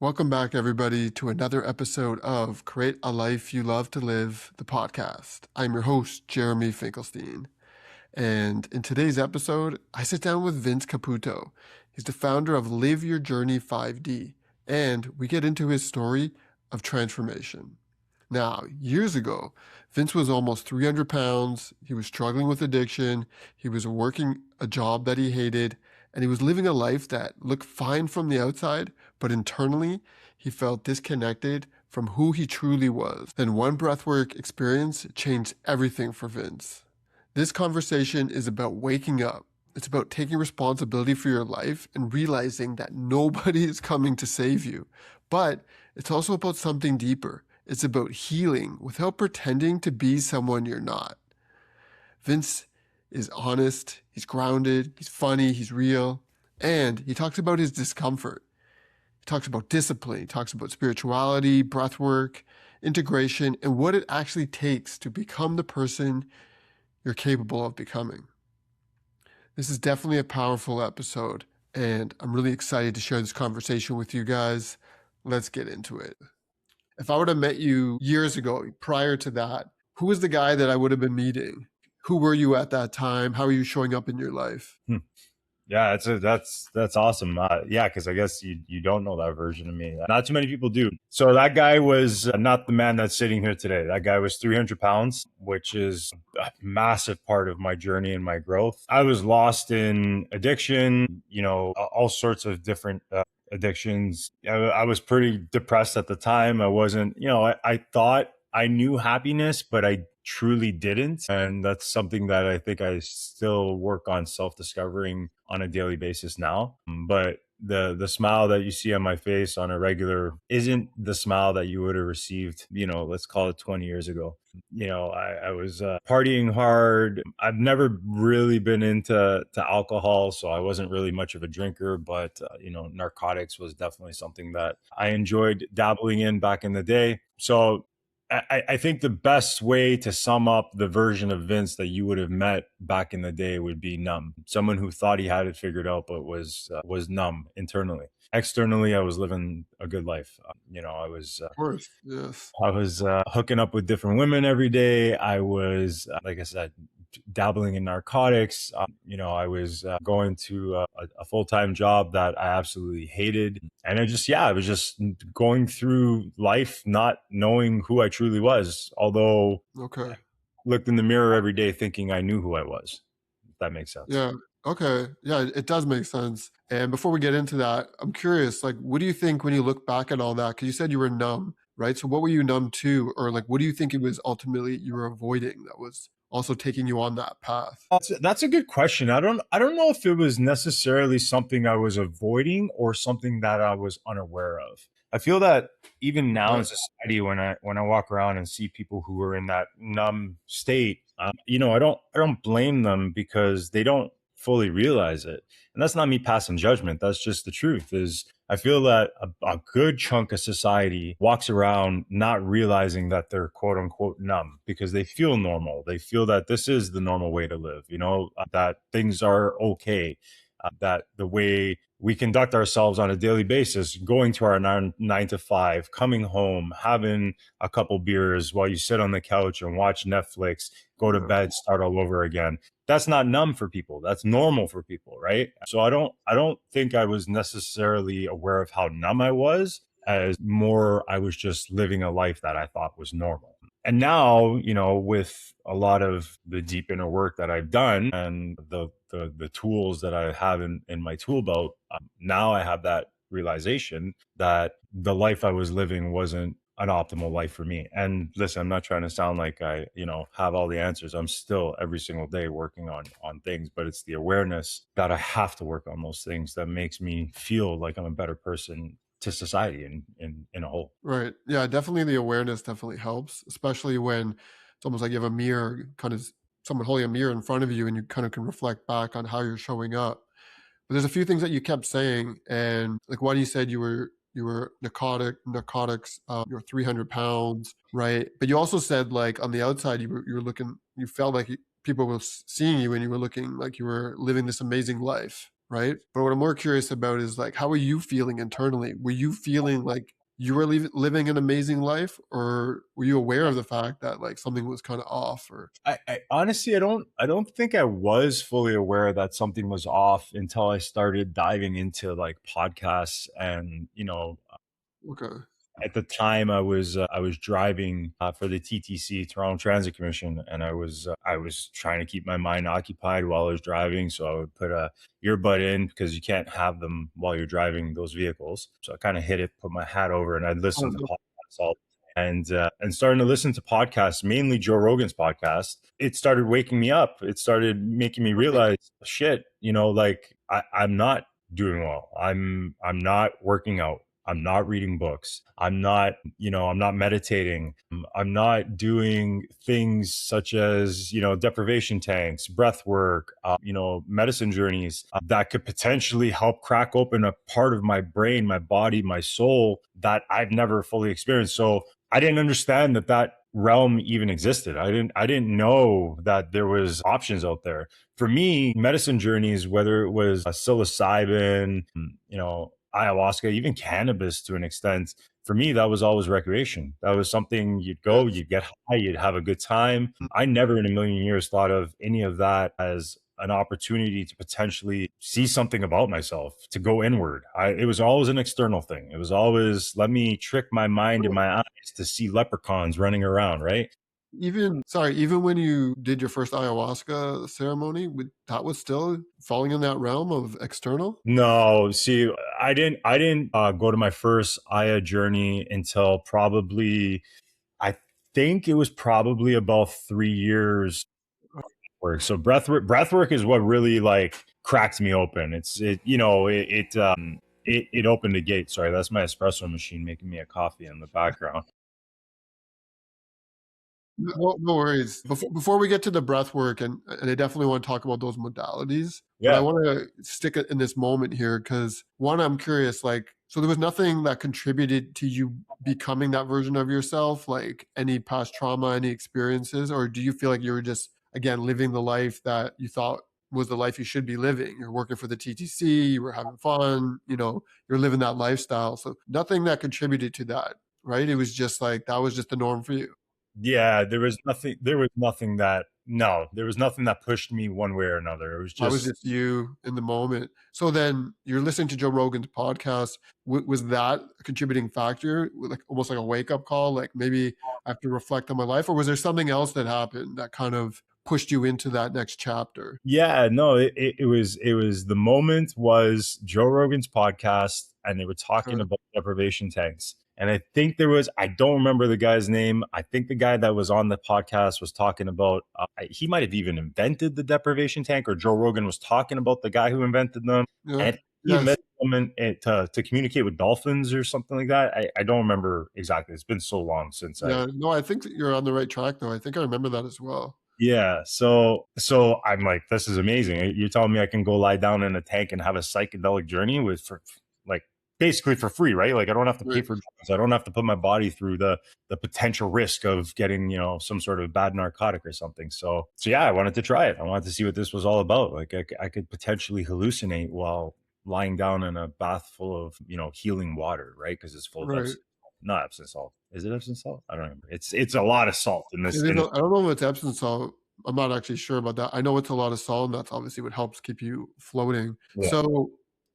Welcome back, everybody, to another episode of Create a Life You Love to Live, the podcast. I'm your host, Jeremy Finkelstein. And in today's episode, I sit down with Vince Caputo. He's the founder of Live Your Journey 5D, and we get into his story of transformation. Now, years ago, Vince was almost 300 pounds. He was struggling with addiction. He was working a job that he hated, and he was living a life that looked fine from the outside, but internally, he felt disconnected from who he truly was. Then one breathwork experience changed everything for Vince. This conversation is about waking up. It's about taking responsibility for your life and realizing that nobody is coming to save you. But it's also about something deeper. It's about healing without pretending to be someone you're not. Vince is honest, he's grounded, he's funny, he's real, and he talks about his discomfort. He talks about discipline, he talks about spirituality, breathwork, integration, and what it actually takes to become the person you're capable of becoming. This is definitely a powerful episode, and I'm really excited to share this conversation with you guys. Let's get into it. If I would have met you years ago, prior to that, who was the guy that I would have been meeting? Who were you at that time? How are you showing up in your life? Yeah, that's awesome. Yeah, because I guess you don't know that version of me. Not too many people do. So that guy was not the man that's sitting here today. That guy was 300 pounds, which is a massive part of my journey and my growth. I was lost in addiction, all sorts of different addictions. I was pretty depressed at the time. I wasn't, I thought I knew happiness, but I truly didn't. And that's something that I think I still work on self-discovering on a daily basis now. But the smile that you see on my face on a regular isn't the smile that you would have received, let's call it 20 years ago. I was partying hard. I've never really been into alcohol, so I wasn't really much of a drinker, but narcotics was definitely something that I enjoyed dabbling in back in the day. So I think the best way to sum up the version of Vince that you would have met back in the day would be numb. Someone who thought he had it figured out, but was numb internally. Externally, I was living a good life. I was Of course, yes. hooking up with different women every day. I was, like I said, dabbling in narcotics. I was going to a full-time job that I absolutely hated. And I was just going through life not knowing who I truly was. Although Okay. I looked in the mirror every day thinking I knew who I was. If that makes sense. Yeah. Okay. Yeah, it does make sense. And before we get into that, I'm curious, like, what do you think when you look back at all that? Because you said you were numb, right? So what were you numb to? Or like, what do you think it was ultimately you were avoiding that was also taking you on that path? That's a good question. I don't know if it was necessarily something I was avoiding or something that I was unaware of. I feel that even now Okay. in society, when I walk around and see people who are in that numb state, I don't blame them because they don't fully realize it. And that's not me passing judgment. That's just the truth. Is I feel that a good chunk of society walks around not realizing that they're quote unquote numb because they feel normal. They feel that this is the normal way to live, that things are okay, that the way we conduct ourselves on a daily basis, going to our 9 to 5, coming home, having a couple beers while you sit on the couch and watch Netflix, go to Yeah. bed, start all over again. That's not numb for people. That's normal for people, right? So I don't think I was necessarily aware of how numb I was, as more I was just living a life that I thought was normal. And now, with a lot of the deep inner work that I've done and the tools that I have in my tool belt, now I have that realization that the life I was living wasn't an optimal life for me. And listen, I'm not trying to sound like I, have all the answers. I'm still every single day working on things, but it's the awareness that I have to work on those things that makes me feel like I'm a better person to society in a whole. Right. Yeah, definitely the awareness definitely helps, especially when it's almost like you have a mirror, kind of someone holding a mirror in front of you and you kind of can reflect back on how you're showing up. But there's a few things that you kept saying, and like one, you said you were narcotics, you're 300 pounds, right? But you also said like on the outside you were looking, you felt like people were seeing you and you were looking like you were living this amazing life, right? But what I'm more curious about is like, how are you feeling internally? Were you feeling like you were living an amazing life, or were you aware of the fact that like something was kind of off? Or I honestly, I don't think I was fully aware that something was off until I started diving into like podcasts. And okay, at the time I was driving for the TTC, Toronto Transit Commission, and I was trying to keep my mind occupied while I was driving. So I would put a earbud in because you can't have them while you're driving those vehicles. So I kind of hit it, put my hat over, and I'd listen to oh, podcasts all, and starting to listen to podcasts, mainly Joe Rogan's podcast. It started waking me up. It started making me okay. realize, shit, like I'm not doing well. I'm not working out. I'm not reading books. I'm not meditating. I'm not doing things such as, deprivation tanks, breath work, medicine journeys that could potentially help crack open a part of my brain, my body, my soul that I've never fully experienced. So I didn't understand that realm even existed. I didn't know that there was options out there. For me, medicine journeys, whether it was psilocybin, ayahuasca, even cannabis to an extent, for me, that was always recreation. That was something you'd go, Yes. you'd get high, you'd have a good time. I never in a million years thought of any of that as an opportunity to potentially see something about myself, to go inward. It was always an external thing. It was always, let me trick my mind and my eyes to see leprechauns running around, right? Even when you did your first ayahuasca ceremony, that was still falling in that realm of external? No, see, I didn't go to my first Aya journey until probably, I think it was probably about 3 years work. So breath work is what really like cracked me open. It opened the gate. Sorry, that's my espresso machine making me a coffee in the background. No worries. Before we get to the breath work, and I definitely want to talk about those modalities, but I Yeah. want to stick it in this moment here because one, I'm curious, like, so there was nothing that contributed to you becoming that version of yourself, like any past trauma, any experiences, or do you feel like you were just, again, living the life that you thought was the life you should be living? You're working for the TTC, you were having fun, you're living that lifestyle. So nothing that contributed to that, right? It was just like that was just the norm for you. Yeah, there was nothing that pushed me one way or another. It was That was just, just you in the moment. So then you're listening to Joe Rogan's podcast. Was that a contributing factor, like almost like a wake up call? Like maybe I have to reflect on my life, or was there something else that happened that kind of pushed you into that next chapter? yeah, no, it was the moment was Joe Rogan's podcast, and they were talking Okay. about deprivation tanks. And I think I don't remember the guy's name. I think the guy that was on the podcast was talking about, he might have even invented the deprivation tank, or Joe Rogan was talking about the guy who invented them. Yeah. And he Yes. invented them to communicate with dolphins or something like that. I don't remember exactly. It's been so long since I've. Yeah. No, I think that you're on the right track, though. I think I remember that as well. Yeah, so I'm like, this is amazing. You're telling me I can go lie down in a tank and have a psychedelic journey for like basically for free, right? Like I don't have to pay Right. for drugs. I don't have to put my body through the potential risk of getting, some sort of bad narcotic or something. So yeah, I wanted to try it. I wanted to see what this was all about. Like I could potentially hallucinate while lying down in a bath full of, healing water, right? Because it's full of Right. not Epsom salt. Is it Epsom salt? I don't remember. It's a lot of salt in this. It is, I don't know if it's Epsom salt. I'm not actually sure about that. I know it's a lot of salt, and that's obviously what helps keep you floating. Yeah. So,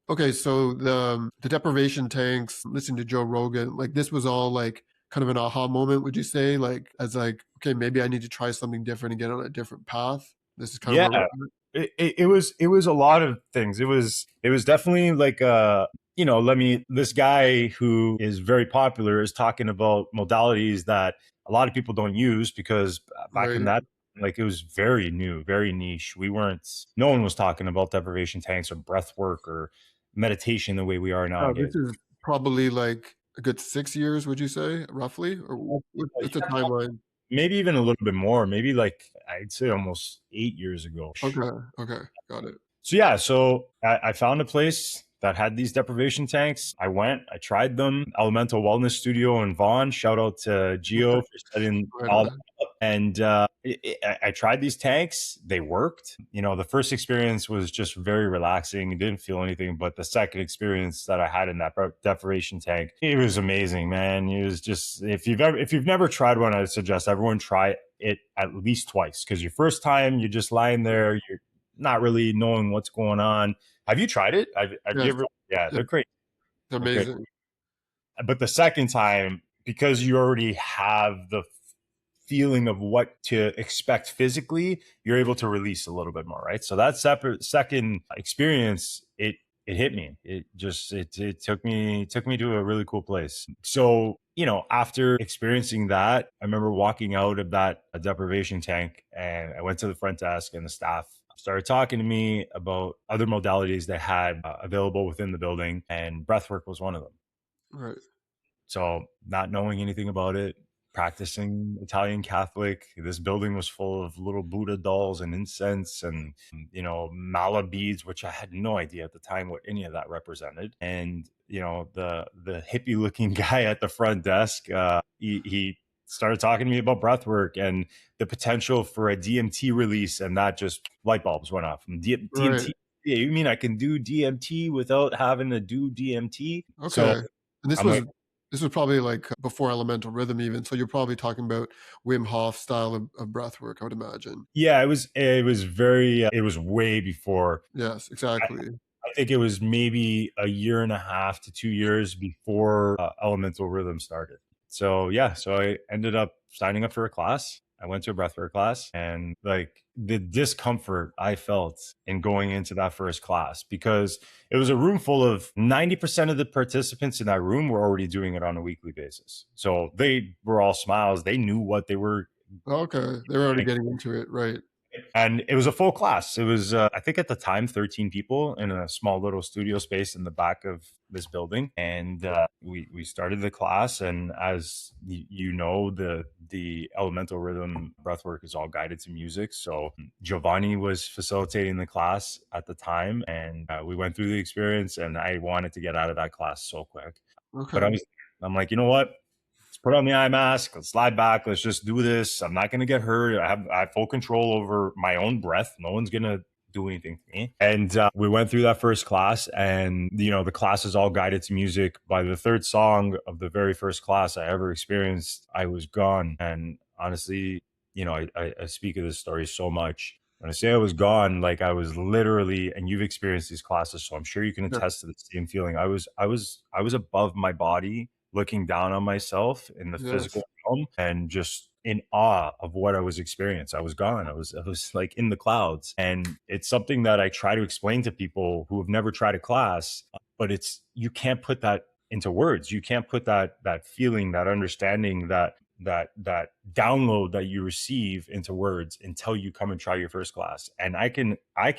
okay, so the deprivation tanks, listening to Joe Rogan, like this was all like kind of an aha moment, would you say? Like as like, okay, maybe I need to try something different and get on a different path. This is kind of Yeah, where we're at. it was a lot of things. It was definitely like this guy who is very popular is talking about modalities that a lot of people don't use because back in Right. that, like, it was very new, very niche. No one was talking about deprivation tanks or breath work or meditation the way we are This nowadays. is probably like a good 6 years, would you say, roughly? Or what's the timeline? Maybe even a little bit more, maybe like I'd say almost 8 years ago. Okay, okay, got it. So yeah, so I found a place that had these deprivation tanks. I went, I tried them. Elemental Wellness Studio in Vaughan. Shout out to Geo for setting Right all that on. up. And I tried these tanks. They worked. The first experience was just very relaxing. Didn't feel anything. But the second experience that I had in that deprivation tank, it was amazing, man. It was just, if you've never tried one, I suggest everyone try it at least twice. Because your first time, you're just lying there. You're not really knowing what's going on. Have you tried it? Have you Yes, ever? Yeah, yeah, they're great. it's They're great. amazing. But the second time, because you already have the feeling of what to expect physically, you're able to release a little bit more, right? So that separate second experience, it hit me. It took me to a really cool place. So after experiencing that, I remember walking out of that deprivation tank, and I went to the front desk, and the staff started talking to me about other modalities they had available within the building, and breathwork was one of them. Right, So, not knowing anything about it, practicing Italian Catholic, this building was full of little Buddha dolls and incense and, mala beads, which I had no idea at the time what any of that represented. And, the hippie looking guy at the front desk, he started talking to me about breath work and the potential for a DMT release. And that just light bulbs went off. right. DMT. Yeah, you mean I can do DMT without having to do DMT? So Okay. And this I'm was like, this was probably like before elemental rhythm even. So you're probably talking about Wim Hof style of breath work, I would imagine. yeah, it was very, it was way before. Yes, I, exactly. I think it was maybe a year and a half to 2 years before Elemental Rhythm started. So yeah, so I ended up signing up for a class. I went to a breathwork class, and like the discomfort I felt in going into that first class, because it was a room full of 90% of the participants in that room were already doing it on a weekly basis. So they were all smiles. They knew what they were. Okay. They're already getting into it, right. And it was a full class. It was, I think at the time, 13 people in a small little studio space in the back of this building. And we started the class. And as the elemental rhythm breathwork is all guided to music. So Giovanni was facilitating the class at the time. And we went through the experience, and I wanted to get out of that class so quick. But Okay. I'm like, you know what? Let's put on the eye mask. Let's slide back. Let's just do this. I'm not going to get hurt. I have full control over my own breath. No one's going to do anything to me. And we went through that first class, and the class is all guided to music. By the third song of the very first class I ever experienced, I was gone. And honestly, I speak of this story so much. When I say I was gone, like I was literally, and you've experienced these classes, so I'm sure you can Yeah. attest to the same feeling. I was above my body, looking down on myself in the physical Yes. realm, and just in awe of what I was experiencing. I was gone. I was like in the clouds. And it's something that I try to explain to people who have never tried a class, but you can't put that into words. You can't put that feeling, that understanding, that download that you receive into words until you come and try your first class. And I can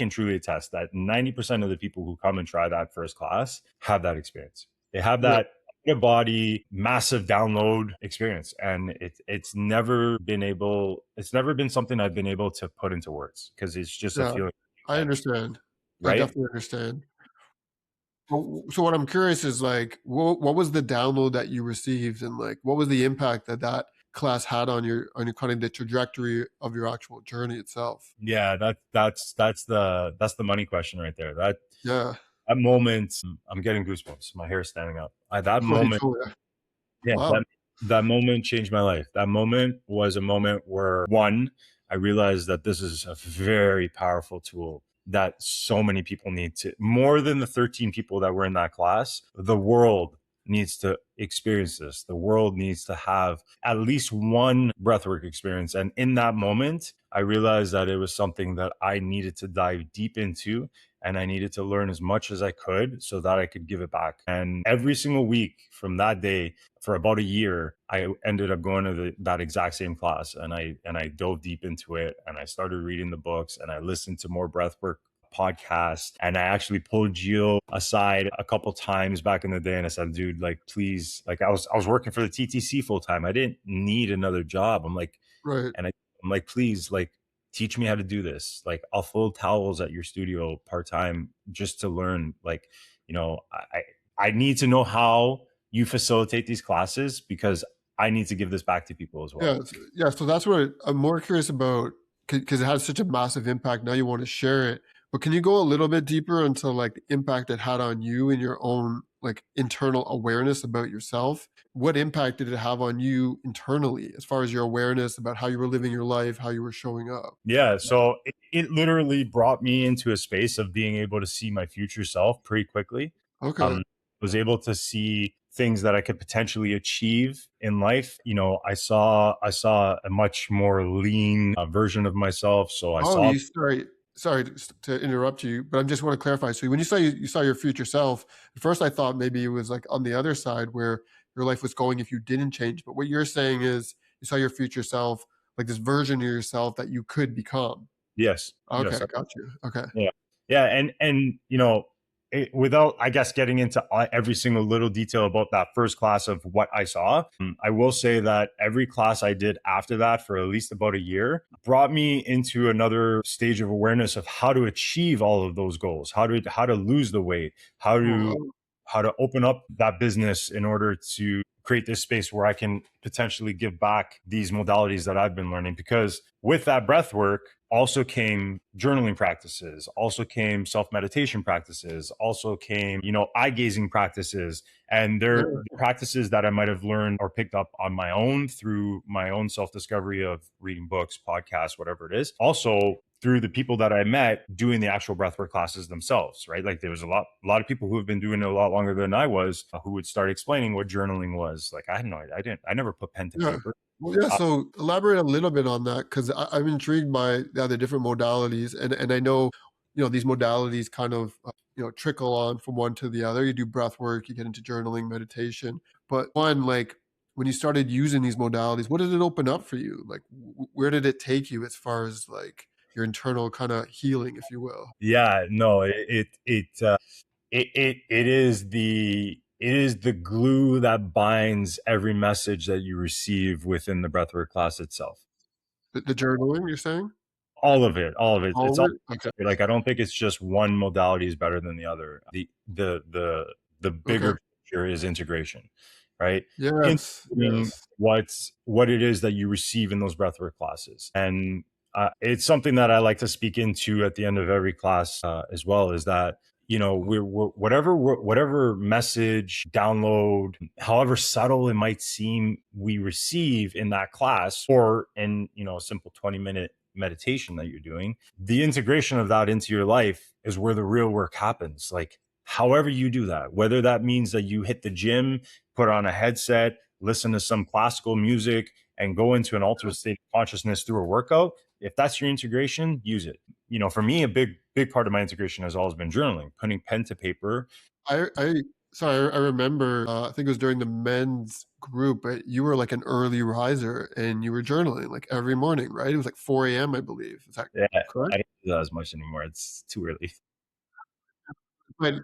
truly attest that 90% of the people who come and try that first class have that experience. They have Yeah. that body massive download experience, and it's never been something I've been able to put into words, because it's just a Yeah. feeling, I understand. I right? definitely understand. So what I'm curious is like, what was the download that you received, and like, what was the impact that that class had on your kind of the trajectory of your actual journey itself? Yeah, that's the money question right there. Yeah. That moment, I'm getting goosebumps, my hair's standing up. At that Right. moment, Oh, yeah. yeah, Wow. that moment changed my life. That moment was a moment where, one, I realized that this is a very powerful tool that so many people need to, more than the 13 people that were in that class. The world needs to experience this. The world needs to have at least one breathwork experience. And in that moment, I realized that it was something that I needed to dive deep into, and I needed to learn as much as I could so that I could give it back. And every single week from that day, for about a year, I ended up going to that exact same class, and I dove deep into it, and I started reading the books, and I listened to more breathwork podcasts, and I actually pulled Gio aside a couple times back in the day, and I said, dude, like, please, like, I was working for the TTC full time. I didn't need another job. Right. I'm like, please, like, teach me how to do this. Like, I'll fold towels at your studio part time just to learn. Like, I need to know how you facilitate these classes, because I need to give this back to people as well. Yeah. So that's what I'm more curious about because it has such a massive impact. Now you want to share it, but can you go a little bit deeper into like the impact it had on you and your own like internal awareness about yourself? What impact did it have on you internally as far as your awareness about how you were living your life, how you were showing up? Yeah. So it literally brought me into a space of being able to see my future self pretty quickly. Okay. Was able to see things that I could potentially achieve in life. I saw a much more lean version of myself. So I Oh, saw, sorry to interrupt you, but I just want to clarify. So when you say you saw your future self, at first I thought maybe it was like on the other side where your life was going if you didn't change. But what you're saying is you saw your future self, like this version of yourself that you could become. yes, Okay, yes. got you. Okay. Yeah. Yeah. And without, I guess, getting into every single little detail about that first class of what I saw, I will say that every class I did after that for at least about a year brought me into another stage of awareness of how to achieve all of those goals, how to lose the weight, how Oh, to wow. how to open up that business in order to create this space where I can potentially give back these modalities that I've been learning. Because with that breath work also came journaling practices, also came self meditation practices, also came, eye gazing practices. And they're Yeah. practices that I might have learned or picked up on my own through my own self discovery of reading books, podcasts, whatever it is. Also, through the people that I met doing the actual breathwork classes themselves, right? Like there was a lot of people who have been doing it a lot longer than I was, who would start explaining what journaling was. Like I had no idea. I never put pen to Yeah. paper. Well, yeah. Uh, So elaborate a little bit on that because I'm intrigued by the different modalities, and I know these modalities kind of trickle on from one to the other. You do breath work, you get into journaling, meditation, but one like when you started using these modalities, what did it open up for you? Like, where did it take you as far as like your internal kind of healing, if you will? yeah, no, it is the glue that binds every message that you receive within the breathwork class itself. The journaling, you're saying? All of it. All It's of all it? Okay. like I don't think it's just one modality is better than the other. The Okay. bigger picture is integration, right? Yes. Integrating Yes. what it is that you receive in those breathwork classes, and it's something that I like to speak into at the end of every class as well. Is that whatever message download, however subtle it might seem, we receive in that class or in a simple 20-minute meditation that you're doing, the integration of that into your life is where the real work happens. Like however you do that, whether that means that you hit the gym, put on a headset, listen to some classical music, and go into an altered state of consciousness through a workout, if that's your integration, use it. For me, a big part of my integration has always been journaling, putting pen to paper. I sorry, I remember, I think it was during the men's group, but you were like an early riser and you were journaling like every morning, right? It was like 4 a.m., I believe. Is that Yeah, correct? I don't do that as much anymore. It's too early. But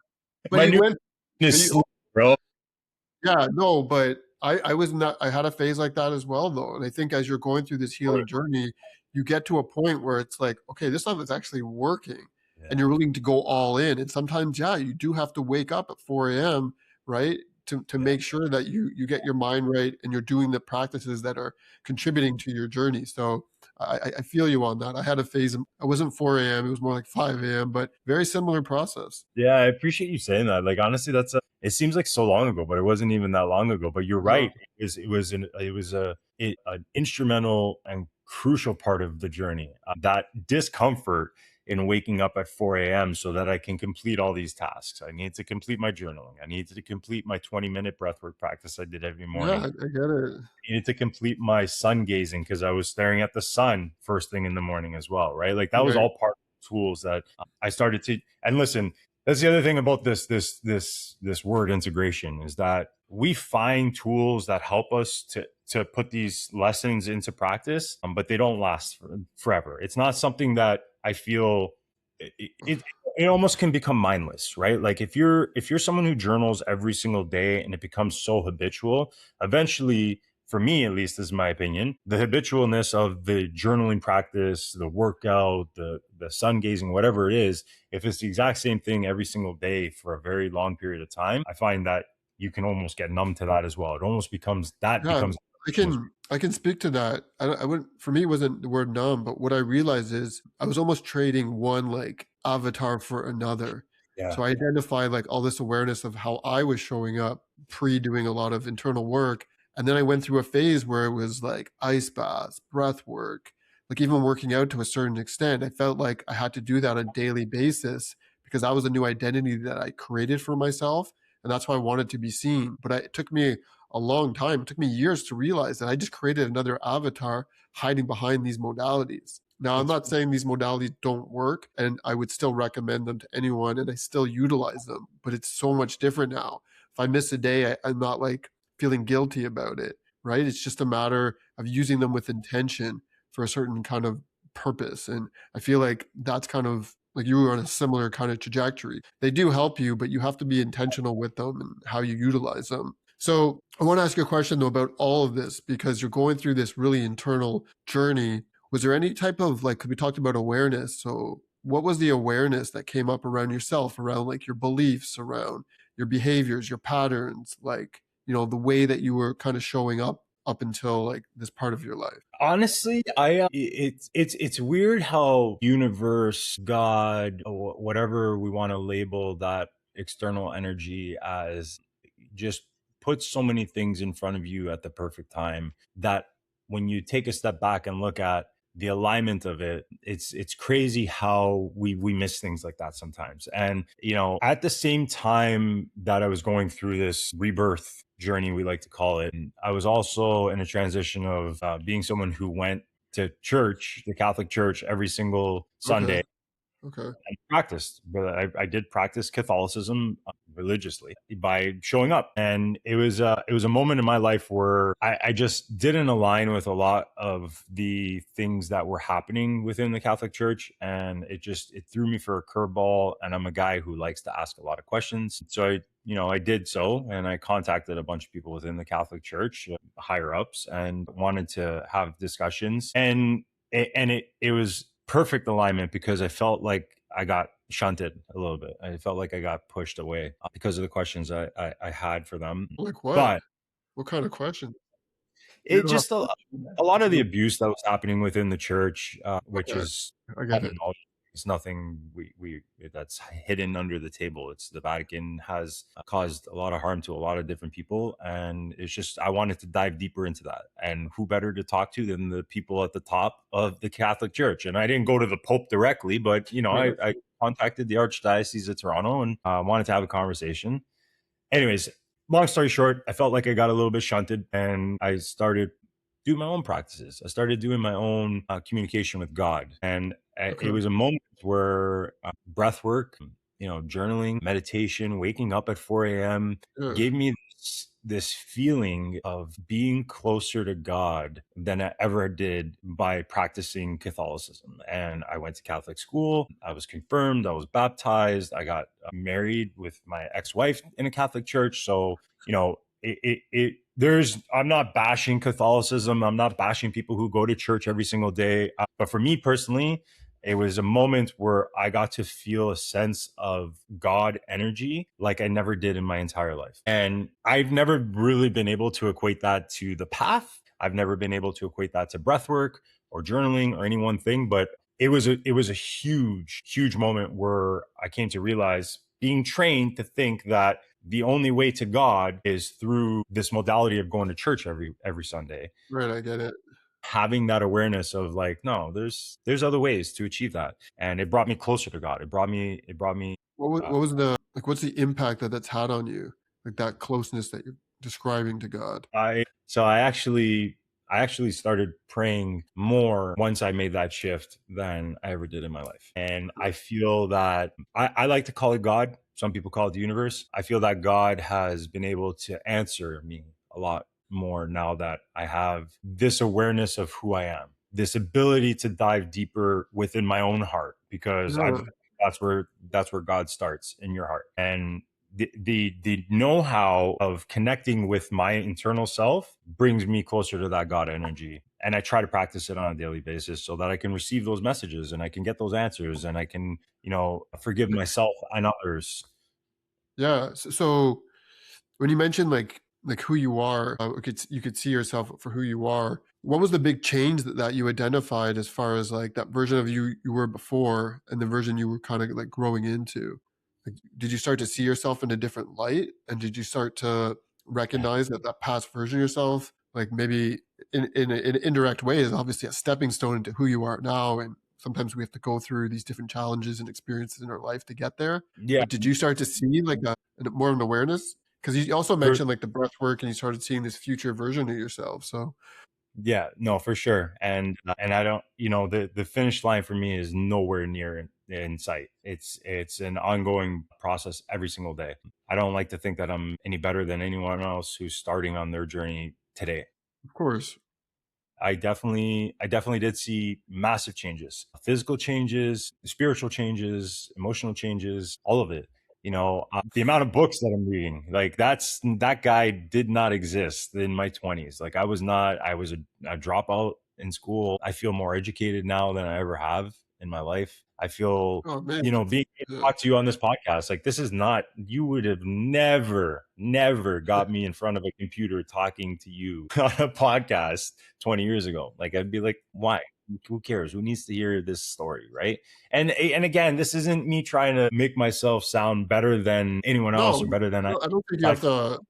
My you new went, but is you, sleep, bro. yeah, no, but I was not, I had a phase like that as well though. And I think as you're going through this healing journey, you get to a point where it's like, okay, this stuff is actually working and Yeah, you're willing to go all in. And sometimes, yeah, you do have to wake up at 4 a.m., right? To yeah. make sure that you get your mind right and you're doing the practices that are contributing to your journey. So I feel you on that. I had a phase, I wasn't 4 a.m., it was more like 5 a.m., but very similar process. Yeah, I appreciate you saying that. Like honestly, it seems like so long ago, but it wasn't even that long ago. But you're No, right. It was an instrumental and crucial part of the journey. That discomfort in waking up at 4 a.m. so that I can complete all these tasks. I need to complete my journaling. I need to complete my 20-minute breathwork practice I did every yeah, morning. I get it. Needed to complete my sun gazing because I was staring at the sun first thing in the morning as well, right? Like that was Right. all part of the tools that I started to. And listen, that's the other thing about this word integration is that we find tools that help us to put these lessons into practice, but they don't last forever. It's not something that I feel it almost can become mindless, right? Like if you're someone who journals every single day and it becomes so habitual, eventually, for me at least, is my opinion, the habitualness of the journaling practice, the workout, the sun gazing, whatever it is, if it's the exact same thing every single day for a very long period of time, I find that you can almost get numb to that as well. It almost becomes Yeah, I can speak to that. I wouldn't, for me, it wasn't the word numb, but what I realized is I was almost trading one like avatar for another. Yeah. So I identified like all this awareness of how I was showing up pre doing a lot of internal work. And then I went through a phase where it was like ice baths, breath work, like even working out to a certain extent. I felt like I had to do that on a daily basis because that was a new identity that I created for myself. And that's why I wanted to be seen. But it took me a long time. It took me years to realize that I just created another avatar hiding behind these modalities. Now, I'm It's not saying these modalities don't work, and I would still recommend them to anyone, and I still utilize them, but it's so much different now. If I miss a day, I'm not like feeling guilty about it, right? It's just a matter of using them with intention for a certain kind of purpose. And I feel like that's kind of like you were on a similar kind of trajectory. They do help you, but you have to be intentional with them and how you utilize them. So I want to ask you a question though about all of this because you're going through this really internal journey. Was there any type of like, 'cause we talked about awareness. So what was the awareness that came up around yourself, around like your beliefs, around your behaviors, your patterns, like, the way that you were kind of showing up until like this part of your life? honestly, it's weird how universe, God, or whatever we want to label that external energy as, just puts so many things in front of you at the perfect time that when you take a step back and look at the alignment of it, it's crazy how we miss things like that sometimes. And at the same time that I was going through this rebirth journey, we like to call it, I was also in a transition of being someone who went to church, the Catholic Church, every single Okay. Sunday. Okay. I practiced, but I did practice Catholicism religiously by showing up, and it was a moment in my life where I just didn't align with a lot of the things that were happening within the Catholic Church, and it threw me for a curveball. And I'm a guy who likes to ask a lot of questions, so I did so, and I contacted a bunch of people within the Catholic Church, higher ups, and wanted to have discussions, and it was perfect alignment because I felt like I got shunted a little bit. I felt like I got pushed away because of the questions I had for them. Like what? But What kind of question? You it don't have just a lot of the abuse that was happening within the church, which Okay. is I get common it. knowledge. It's nothing we that's hidden under the table. It's the Vatican has caused a lot of harm to a lot of different people, and it's just I wanted to dive deeper into that. And who better to talk to than the people at the top of the Catholic Church? And I didn't go to the Pope directly, but Right. I contacted the Archdiocese of Toronto and wanted to have a conversation. Anyways, long story short, I felt like I got a little bit shunted, and I started doing my own practices. I started doing my own communication with God, and it Okay. was a moment where breath work, journaling, meditation, waking up at 4 a.m. Yeah. gave me this feeling of being closer to God than I ever did by practicing Catholicism. And I went to Catholic school. I was confirmed. I was baptized. I got married with my ex-wife in a Catholic church. So, I'm not bashing Catholicism. I'm not bashing people who go to church every single day. But for me personally, it was a moment where I got to feel a sense of God energy like I never did in my entire life. And I've never really been able to equate that to the path. I've never been able to equate that to breath work or journaling or any one thing, but it was a huge, huge moment where I came to realize, being trained to think that the only way to God is through this modality of going to church every Sunday, Right. I get it. having that awareness of like, no, there's other ways to achieve that. And it brought me closer to God. It brought me What was the like? What's the impact that that's had on you? Like that closeness that you're describing to God. I actually started praying more once I made that shift than I ever did in my life. And I feel that I like to call it God. Some people call it the universe. I feel that God has been able to answer me a lot more now that I have this awareness of who I am, this ability to dive deeper within my own heart, because Yeah. that's where God starts, in your heart. And the know-how of connecting with my internal self brings me closer to that God energy. And I try to practice it on a daily basis so that I can receive those messages and I can get those answers and I can, forgive myself and others. Yeah. So when you mentioned like like who you are, you could see yourself for who you are. What was the big change that you identified as far as like that version of you were before and the version you were kind of like growing into? Like, did you start to see yourself in a different light, and did you start to recognize that past version of yourself, like maybe in an indirect way, is obviously a stepping stone into who you are now, and sometimes we have to go through these different challenges and experiences in our life to get there. Yeah, But did you start to see like more of an awareness? Because you also for, mentioned like the breath work and you started seeing this future version of yourself. So, yeah, no, for sure. And I don't, the finish line for me is nowhere near in sight. It's an ongoing process every single day. I don't like to think that I'm any better than anyone else who's starting on their journey today. of course, I definitely did see massive changes, physical changes, spiritual changes, emotional changes, all of it. The amount of books that I'm reading, like that guy did not exist in my 20s. Like I was a dropout in school. I feel more educated now than I ever have in my life. I feel, oh man, being able to yeah, talk to you on this podcast, like this is not, you would have never got me in front of a computer talking to you on a podcast 20 years ago. Like I'd be like, why? Who cares? Who needs to hear this story, right? And again, this isn't me trying to make myself sound better than anyone else or no, better than I don't think you I have feel. to.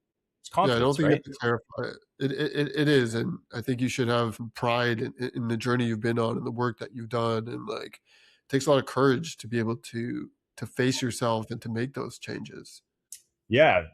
It's Yeah, I don't confidence, think you have right? to clarify it. It is, and I think you should have pride in the journey you've been on and the work that you've done, and like it takes a lot of courage to be able to face yourself and to make those changes. Yeah,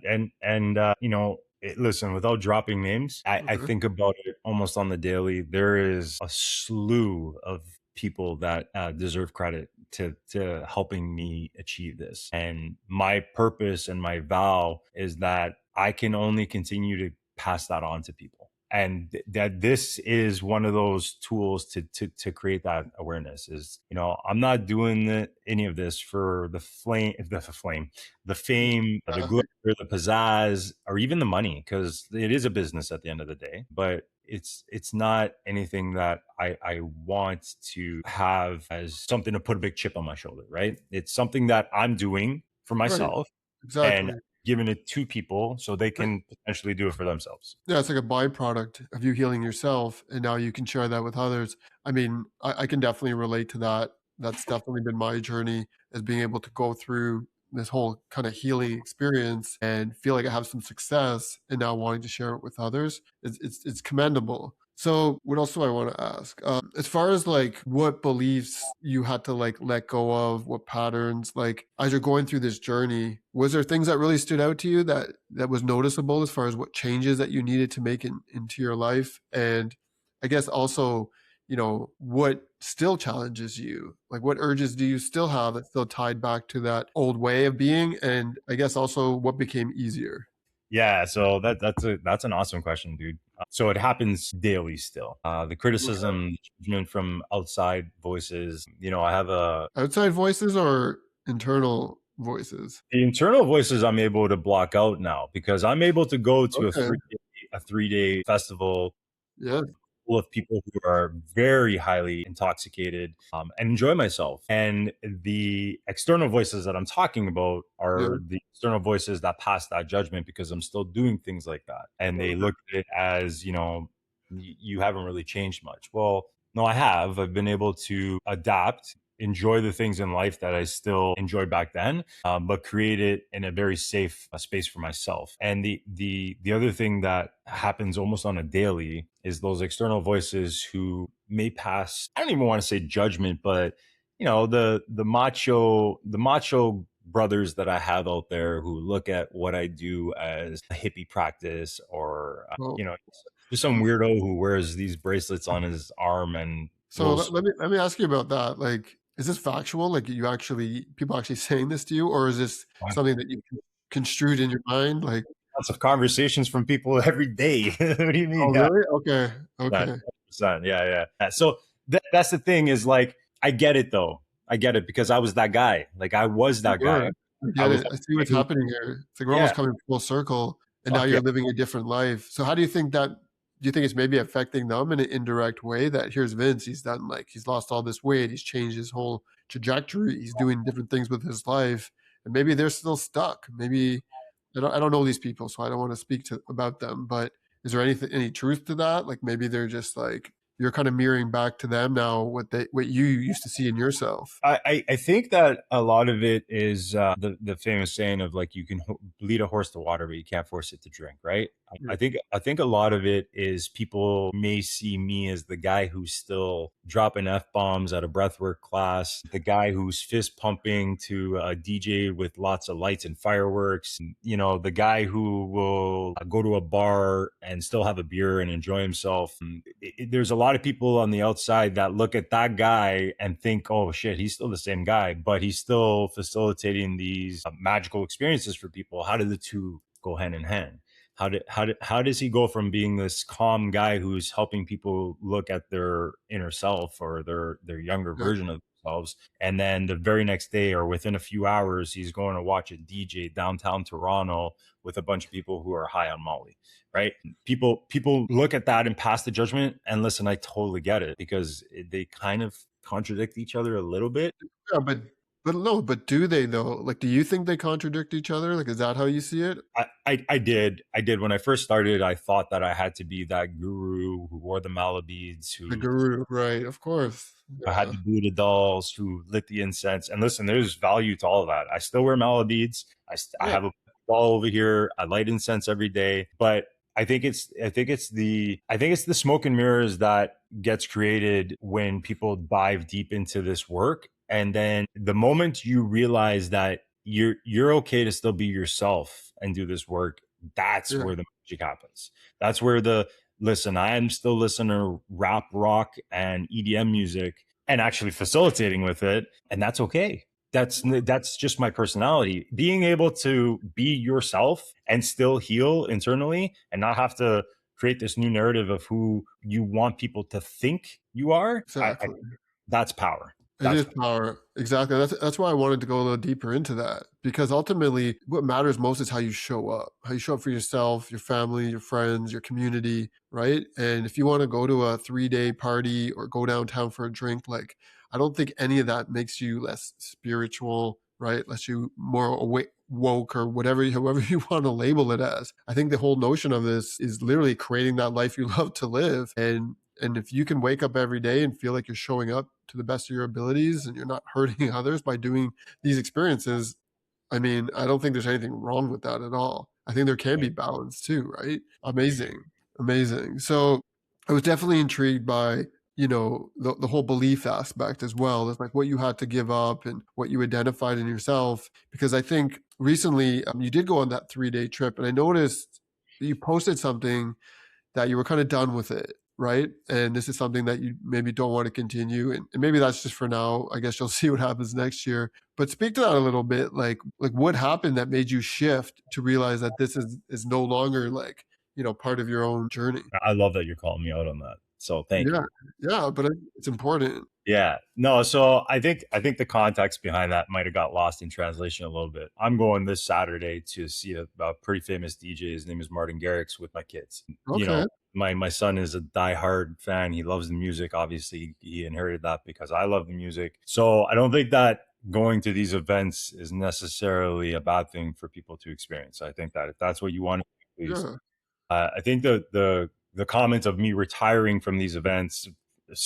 listen, without dropping names, I Okay. think about it almost on the daily. There is a slew of people that deserve credit to helping me achieve this, and my purpose and my vow is that I can only continue to pass that on to people. And that this is one of those tools to create that awareness. Is I'm not doing any of this for the fame, the Yeah. glitter, the pizzazz, or even the money, because it is a business at the end of the day. But it's not anything that I want to have as something to put a big chip on my shoulder, right? It's something that I'm doing for Right. myself and Exactly. giving it to people so they Right. can potentially do it for themselves. Yeah, it's like a byproduct of you healing yourself, and now you can share that with others. I mean, I can definitely relate to that. That's definitely been my journey, is being able to go through this whole kind of healing experience and feel like I have some success, and now wanting to share it with others. It's commendable. So, what else do I want to ask? As far as like what beliefs you had to like let go of, what patterns, like as you're going through this journey, was there things that really stood out to you that was noticeable as far as what changes that you needed to make into your life? And I guess also, what still challenges you? Like what urges do you still have that still tied back to that old way of being? And I guess also what became easier? Yeah, so that's an awesome question, dude. So it happens daily still. The Okay. criticism, the judgment from outside voices. I have Outside voices or internal voices? the internal voices I'm able to block out now because I'm able to go to Okay. a 3 day festival Yeah. full of people who are very highly intoxicated and enjoy myself. And the external voices that I'm talking about Yeah. are the external voices that pass that judgment because I'm still doing things like that. And they look at it as, you haven't really changed much. Well, no, I have. I've been able to adapt, enjoy the things in life that I still enjoyed back then, but create it in a very safe space for myself. And the other thing that happens almost on a daily is those external voices who may pass. I don't even want to say judgment, but the macho brothers that I have out there who look at what I do as a hippie practice or Well, just some weirdo who wears these bracelets on his arm and so blows. let me ask you about that. Like, is this factual? Like, you actually people actually saying this to you, or is this something that you construed in your mind? Like, Lots of conversations from people every day. What do you mean? oh, Yeah, really? Okay, that okay, 100%. Yeah. So that's the thing is like, I get it though. I get it because I was that guy. Like I was you that were. guy. I I get was it. that I see guy what's who, happening here. It's like we're almost yeah, coming full circle, and now fuck yeah. you're living a different life. So, how do you think that? Do you think it's maybe affecting them in an indirect way? That here's Vince. He's done like he's lost all this weight. He's changed his whole trajectory. He's doing different things with his life, and maybe they're still stuck. Maybe I don't know these people, so I don't want to speak to about them. But is there any truth to that? Like maybe they're just like you're kind of mirroring back to them now what you used to see in yourself. I think that a lot of it is the famous saying of like you can lead a horse to water, but you can't force it to drink, right? Yeah, I think a lot of it is people may see me as the guy who's still dropping f bombs at a breathwork class, the guy who's fist pumping to a DJ with lots of lights and fireworks, the guy who will go to a bar and still have a beer and enjoy himself. There's a lot of people on the outside that look at that guy and think, oh shit, he's still the same guy, but he's still facilitating these magical experiences for people. How do the two go hand in hand? How does he go from being this calm guy who's helping people look at their inner self or their younger yeah, version of themselves, and then the very next day or within a few hours he's going to watch a DJ downtown Toronto with a bunch of people who are high on Molly, right? People look at that and pass the judgment. And listen, I totally get it because they kind of contradict each other a little bit. yeah, but no, but do they though? Like, do you think they contradict each other? Like, is that how you see it? I did when I first started. I thought that I had to be that guru who wore the mala beads, The who guru, right? Of course. had Yeah, the Buddha dolls, who lit the incense. And listen, there's value to all of that. I still wear mala beads. I yeah, have a ball over here. I light incense every day. But I think it's the smoke and mirrors that gets created when people dive deep into this work. And then the moment you realize that you're okay to still be yourself and do this work, that's yeah. where the magic happens. That's where the listen, I am still listening to rap, rock, and EDM music and actually facilitating with it. And that's okay. That's just my personality. Being able to be yourself and still heal internally and not have to create this new narrative of who you want people to think you are. Exactly. That's power. It That's is power. Exactly. That's why I wanted to go a little deeper into that because ultimately what matters most is how you show up. How you show up for yourself, your family, your friends, your community, right? And if you want to go to a 3-day party or go downtown for a drink, like I don't think any of that makes you less spiritual, right? Lets you more awake, woke or whatever, however you want to label it as. I think the whole notion of this is literally creating that life you love to live and if you can wake up every day and feel like you're showing up to the best of your abilities and you're not hurting others by doing these experiences, I mean, I don't think there's anything wrong with that at all. I think there can be balance too, right? Amazing. Amazing. So I was definitely intrigued by, the whole belief aspect as well as like what you had to give up and what you identified in yourself. Because I think recently you did go on that 3-day trip and I noticed that you posted something that you were kind of done with it, right? And this is something that you maybe don't want to continue, and maybe that's just for now. I guess you'll see what happens next year. But speak to that a little bit, like what happened that made you shift to realize that this is no longer like part of your own journey. I love that you're calling me out on that. So thank Yeah, you. yeah, but it's important. Yeah. No, so I think the context behind that might have got lost in translation a little bit. I'm going this Saturday to see a pretty famous DJ. His name is Martin Garrix with my kids. Okay, My son is a diehard fan. He loves the music. Obviously, he inherited that because I love the music. So I don't think that going to these events is necessarily a bad thing for people to experience. I think that if that's what you want to do, please. yeah, I think the comment of me retiring from these events,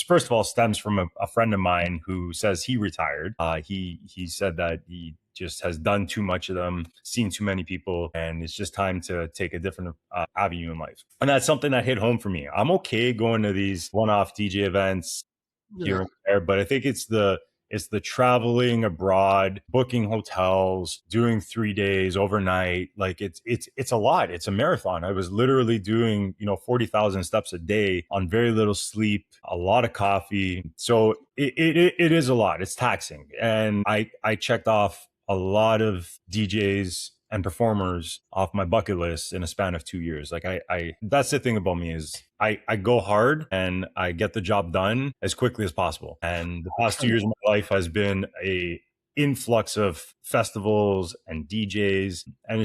first of all, stems from a friend of mine who says he retired. He said that he just has done too much of them, seen too many people, and it's just time to take a different avenue in life. And that's something that hit home for me. I'm okay going to these one-off DJ events yeah, here and there, but I think it's the traveling abroad, booking hotels, doing 3 days overnight. Like it's a lot. It's a marathon. I was literally doing 40,000 steps a day on very little sleep, a lot of coffee. So it is a lot. It's taxing, and I checked off a lot of DJs and performers off my bucket list in a span of 2 years. Like I that's the thing about me is I go hard and I get the job done as quickly as possible. And the past 2 years of my life has been a influx of festivals and DJs. And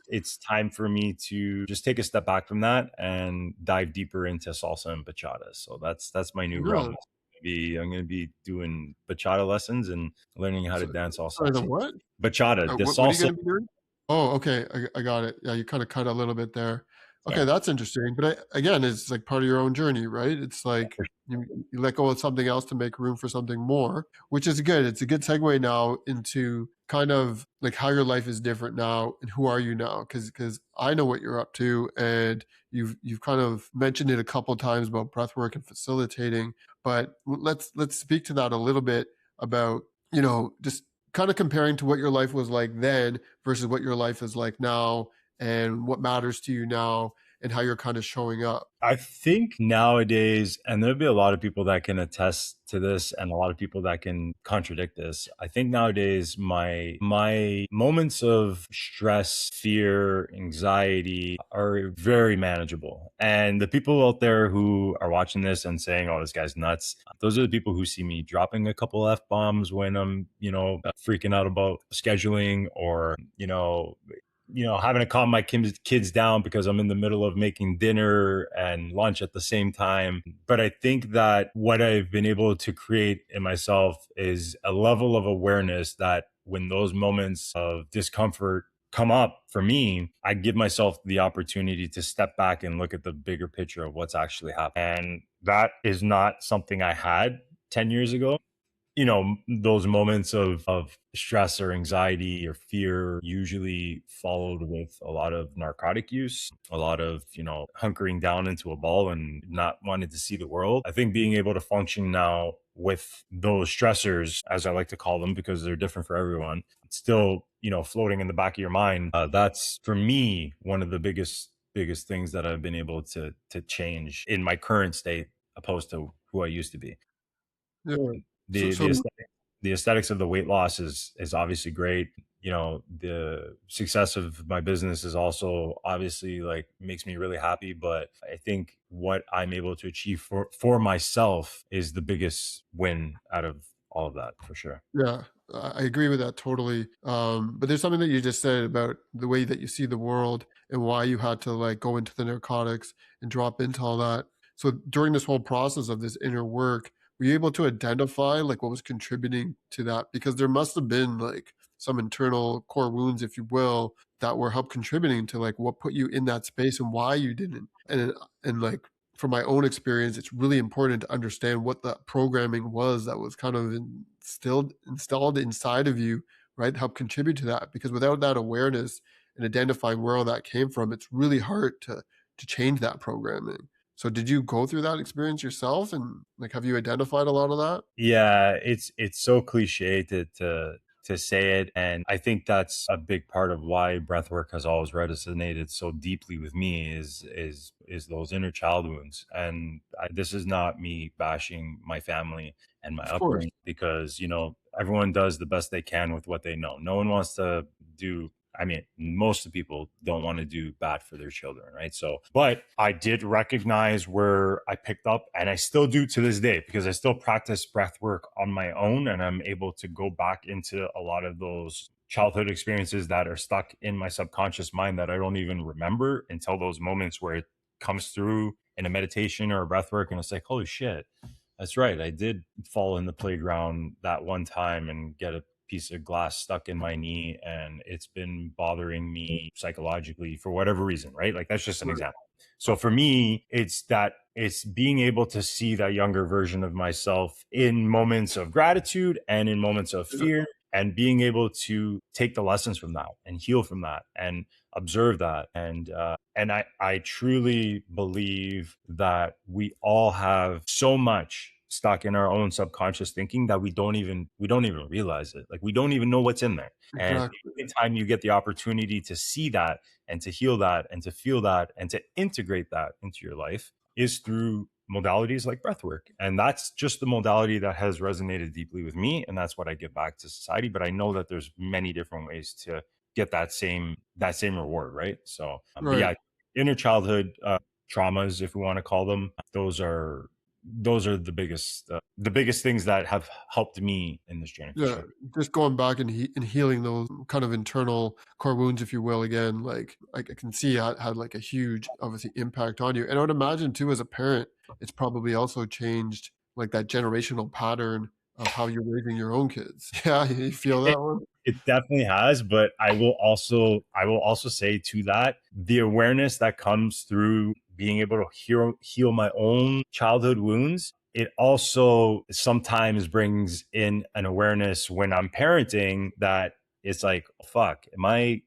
it's time for me to just take a step back from that and dive deeper into salsa and bachata. So that's my new realm. yeah. I'm going to be doing bachata lessons and learning how to So, dance all sorry, the salsa. what? Bachata, the What are you salsa going to be doing? Oh, okay. I got it. Yeah, you kind of cut a little bit there. Okay, Sorry. that's interesting. But again, it's like part of your own journey, right? It's like you, you let go of something else to make room for something more, which is good. It's a good segue now into kind of like how your life is different now and who are you now? Because I know what you're up to, and you've kind of mentioned it a couple of times about breath work and facilitating. But let's speak to that a little bit about just kind of comparing to what your life was like then versus what your life is like now and what matters to you now and how you're kind of showing up. I think nowadays, and there'll be a lot of people that can attest to this and a lot of people that can contradict this. I think nowadays my moments of stress, fear, anxiety are very manageable. And the people out there who are watching this and saying, "Oh, this guy's nuts," those are the people who see me dropping a couple F bombs when I'm, freaking out about scheduling or, having to calm my kids down because I'm in the middle of making dinner and lunch at the same time. But I think that what I've been able to create in myself is a level of awareness that when those moments of discomfort come up for me, I give myself the opportunity to step back and look at the bigger picture of what's actually happening. And that is not something I had 10 years ago. Those moments of stress or anxiety or fear usually followed with a lot of narcotic use, a lot of hunkering down into a ball and not wanting to see the world. I think being able to function now with those stressors, as I like to call them, because they're different for everyone, still floating in the back of your mind, that's for me one of the biggest things that I've been able to change in my current state opposed to who I used to be. Yeah. So, the so the aesthetic, the aesthetics of the weight loss is obviously great. The success of my business is also obviously like makes me really happy, but I think what I'm able to achieve for myself is the biggest win out of all of that, for sure. yeah, I agree with that totally. But there's something that you just said about the way that you see the world and why you had to like go into the narcotics and drop into all that. So during this whole process of this inner work, were you able to identify like what was contributing to that? Because there must have been like some internal core wounds, if you will, that were help contributing to like what put you in that space and why you didn't. And like from my own experience, it's really important to understand what that programming was that was kind of installed inside of you, right? Help contribute to that. Because without that awareness and identifying where all that came from, it's really hard to change that programming. So did you go through that experience yourself and like have you identified a lot of that? Yeah, it's so cliche to say it, and I think that's a big part of why breathwork has always resonated so deeply with me is those inner child wounds. And this is not me bashing my family and my Of course. upbringing because everyone does the best they can with what they know. No one wants to do. I mean, most of the people don't want to do bad for their children, right? So, but I did recognize where I picked up, and I still do to this day because I still practice breath work on my own, and I'm able to go back into a lot of those childhood experiences that are stuck in my subconscious mind that I don't even remember until those moments where it comes through in a meditation or a breath work, and it's like, holy shit, that's right. I did fall in the playground that one time and get a piece of glass stuck in my knee, and it's been bothering me psychologically for whatever reason, right? Like that's just an Right. example. So for me, it's being able to see that younger version of myself in moments of gratitude and in moments of Yeah. fear, and being able to take the lessons from that and heal from that and observe that. And I truly believe that we all have so much stuck in our own subconscious thinking that we don't even realize it. Like we don't even know what's in there. And Exactly. the time you get the opportunity to see that and to heal that and to feel that and to integrate that into your life is through modalities like breathwork. And that's just the modality that has resonated deeply with me. And that's what I give back to society. But I know that there's many different ways to get that same reward, right? So, but Right. yeah, inner childhood traumas, if we want to call them, those are the biggest things that have helped me in this journey for Yeah, sure. just going back and and healing those kind of internal core wounds, if you will, again, like I can see had like a huge, obviously, impact on you. And I would imagine too, as a parent, it's probably also changed like that generational pattern of how you're raising your own kids. Yeah, you feel It, that one? it definitely has, but I will also say to that, the awareness that comes through being able to heal my own childhood wounds. It also sometimes brings in an awareness when I'm parenting that it's like, fuck, am I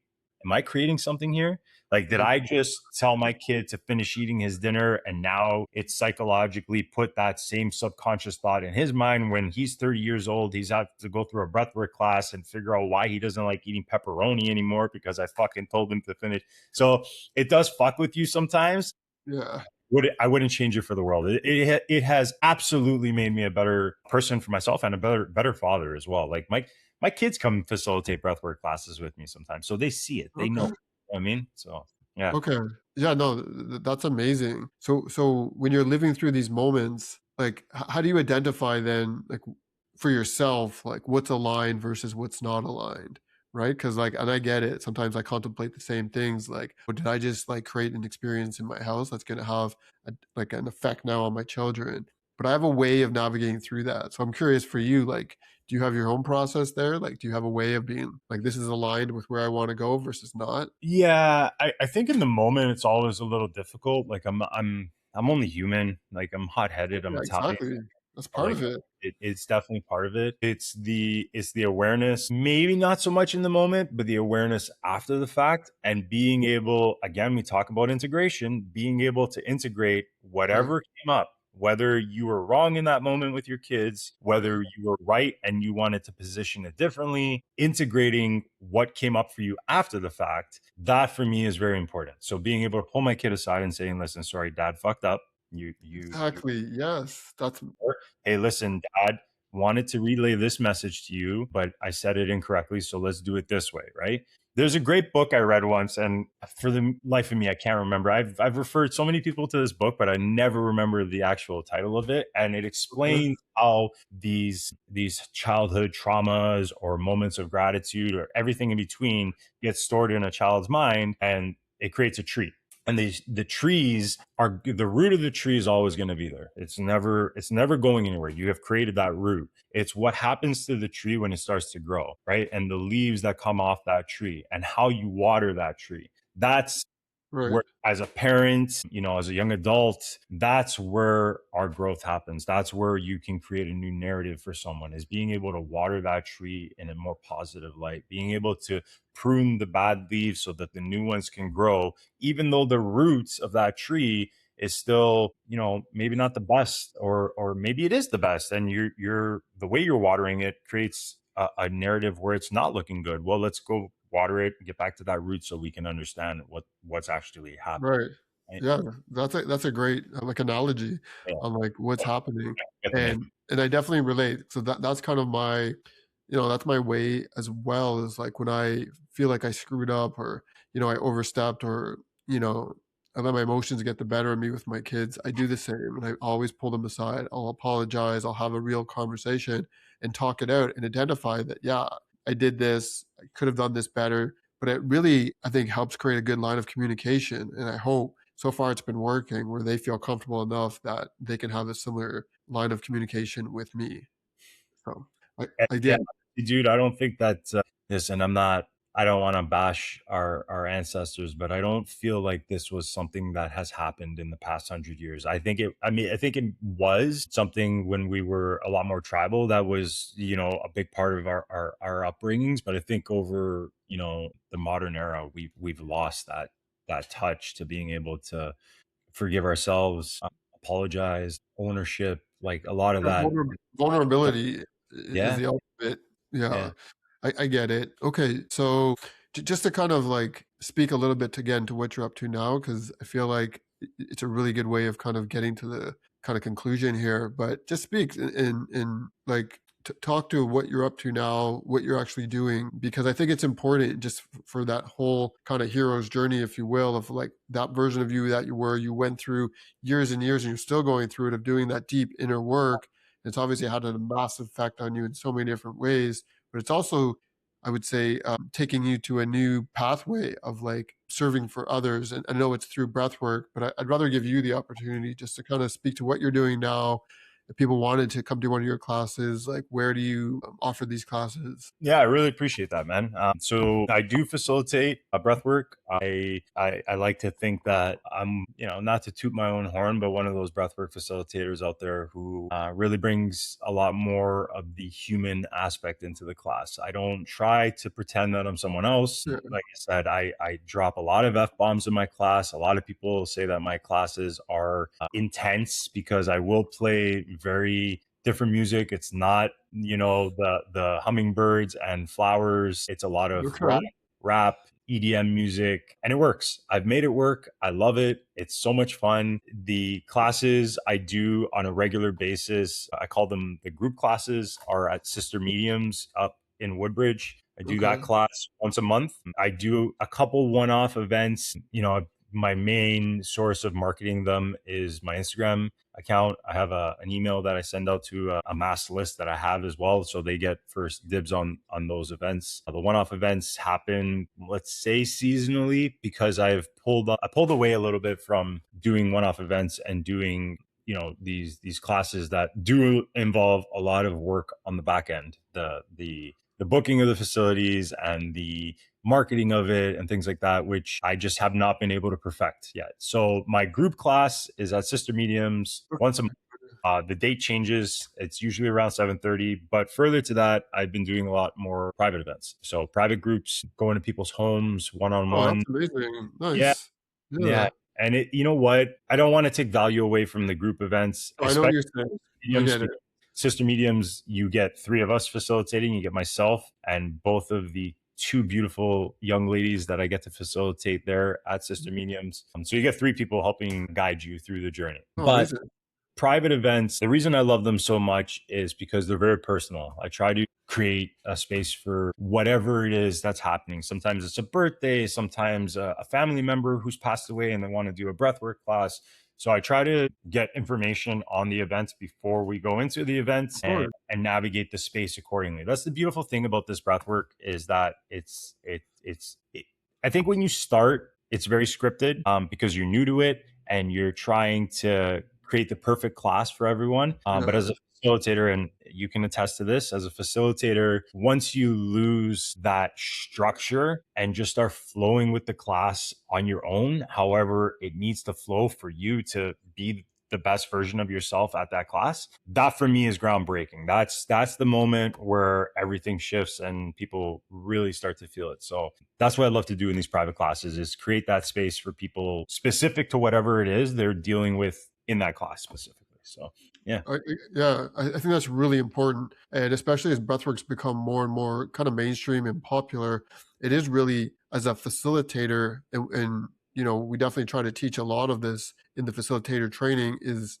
creating something here? Like, did Right. I just tell my kid to finish eating his dinner and now it's psychologically put that same subconscious thought in his mind when he's 30 years old? He's had to go through a breathwork class and figure out why he doesn't like eating pepperoni anymore because I fucking told him to finish. So it does fuck with you sometimes. Yeah. I wouldn't change it for the world. It has absolutely made me a better person for myself and a better father as well. Like my kids come facilitate breathwork classes with me sometimes, so they see it, they know. Okay. What I mean, so yeah. Okay. Yeah, no, that's amazing. So when you're living through these moments, like how do you identify then, like for yourself, like what's aligned versus what's not aligned, right? Because like, and I get it. Sometimes I contemplate the same things, like, well, did I just like create an experience in my house that's going to have like an effect now on my children? But I have a way of navigating through that. So I'm curious for you, like, do you have your own process there? Like, do you have a way of being like, this is aligned with where I want to go versus not? Yeah, I think in the moment it's always a little difficult. Like I'm only human. Like I'm hot headed. I'm Yeah, Italian. exactly. That's part Like of it. it's definitely part of it. It's the awareness, maybe not so much in the moment, but the awareness after the fact and being able, again, we talk about integration, being able to integrate Right, whatever came up, whether you were wrong in that moment with your kids, right. whether you were right and you wanted to position it differently, integrating what came up for you after the fact, that for me is very important. So being able to pull my kid aside and saying, listen, sorry, dad fucked up. You Exactly. Yes. That's hey, listen, dad wanted to relay this message to you, but I said it incorrectly. So let's do it this way, right? There's a great book I read once, and for the life of me, I can't remember. I've referred so many people to this book, but I never remember the actual title of it. And it okay. explains how these childhood traumas or moments of gratitude or everything in between gets stored in a child's mind, and it creates a tree. And the trees are the root of the tree is always going to be there. It's never going anywhere. You have created that root. It's what happens to the tree when it starts to grow, right? And the leaves that come off that tree and how you water that tree. That's Right, where, as a parent, as a young adult, that's where our growth happens. That's where you can create a new narrative for someone, is being able to water that tree in a more positive light, being able to prune the bad leaves so that the new ones can grow, even though the roots of that tree is still, maybe not the best, or maybe it is the best. And you're the way you're watering it creates a narrative where it's not looking good. Well, let's go water it, get back to that root so we can understand what's actually happening. right. Right? Yeah, that's a great like analogy Yeah, on like what's happening, get the name. and I definitely relate. So that's kind of my, that's my way as well. Is like when I feel like I screwed up or I overstepped or you know I let my emotions get the better of me with my kids. I do the same, and I always pull them aside. I'll apologize. I'll have a real conversation and talk it out and identify that yeah, I did this. I could have done this better. But it really, I think, helps create a good line of communication. And I hope so far it's been working where they feel comfortable enough that they can have a similar line of communication with me. So I Yeah, did. dude, I don't think that. Listen, I'm not. I don't want to bash our ancestors, but I don't feel like this was something that has happened in the past 100 years. I think it. I mean, I think it was something when we were a lot more tribal. That was, a big part of our upbringings. But I think over, the modern era, we've lost that touch to being able to forgive ourselves, apologize, ownership, like a lot of Yeah, that. vulnerability is Yeah, the ultimate. Yeah, yeah. I get it. Okay, so just to kind of like speak a little bit again to what you're up to now, because I feel like it's a really good way of kind of getting to the kind of conclusion here. But just speak in like talk to what you're up to now, what you're actually doing, because I think it's important just for that whole kind of hero's journey, if you will, of like that version of you that you went through years and years, and you're still going through it of doing that deep inner work. It's obviously had a massive effect on you in so many different ways, but it's also, I would say, taking you to a new pathway of like serving for others. And I know it's through breath work, but I'd rather give you the opportunity just to kind of speak to what you're doing now if people wanted to come to one of your classes, like where do you offer these classes? Yeah, I really appreciate that, man. So I do facilitate breath work. I like to think that I'm, not to toot my own horn, but one of those breathwork facilitators out there who really brings a lot more of the human aspect into the class. I don't try to pretend that I'm someone else. Yeah, Like I said, I drop a lot of F bombs in my class. A lot of people say that my classes are intense because I will play very different music. It's not, the hummingbirds and flowers. It's a lot of okay, rap, EDM music, and it works. I've made it work. I love it. It's so much fun. The classes I do on a regular basis, I call them the group classes, are at Sister Mediums up in Woodbridge. I do that okay, class once a month. I do a couple one-off events. My main source of marketing them is my Instagram account. I have an email that I send out to a mass list that I have as well, so they get first dibs on those events. The one-off events happen, let's say, seasonally, because I pulled away a little bit from doing one-off events and doing these classes that do involve a lot of work on the back end, the booking of the facilities and the marketing of it and things like that, which I just have not been able to perfect yet. So my group class is at Sister Mediums once a month. The date changes. It's usually around 7:30. But further to that, I've been doing a lot more private events. So private groups, going to people's homes, oh, one-on-one. that's amazing, Yeah, nice, yeah. yeah. And you know what? I don't want to take value away from the group events, Oh, I know what especially you're saying, I mediums. get it. Sister Mediums, you get three of us facilitating. You get myself and both of the two beautiful young ladies that I get to facilitate there at Sister Mediums. So you get three people helping guide you through the journey. Oh, But amazing, private events, the reason I love them so much is because they're very personal. I try to create a space for whatever it is that's happening. Sometimes it's a birthday, sometimes a family member who's passed away and they want to do a breathwork class. So I try to get information on the events before we go into the event of and, course, and navigate the space accordingly. That's the beautiful thing about this breathwork is that it's I think when you start, it's very scripted because you're new to it and you're trying to create the perfect class for everyone. But yeah, as a facilitator, and you can attest to this, as a facilitator, once you lose that structure and just start flowing with the class on your own, however it needs to flow for you to be the best version of yourself at that class, that for me is groundbreaking. That's the moment where everything shifts and people really start to feel it. So that's what I love to do in these private classes is create that space for people specific to whatever it is they're dealing with in that class specifically. So yeah. yeah, I think that's really important, and especially as breathwork's become more and more kind of mainstream and popular, it is really as a facilitator, and we definitely try to teach a lot of this in the facilitator training is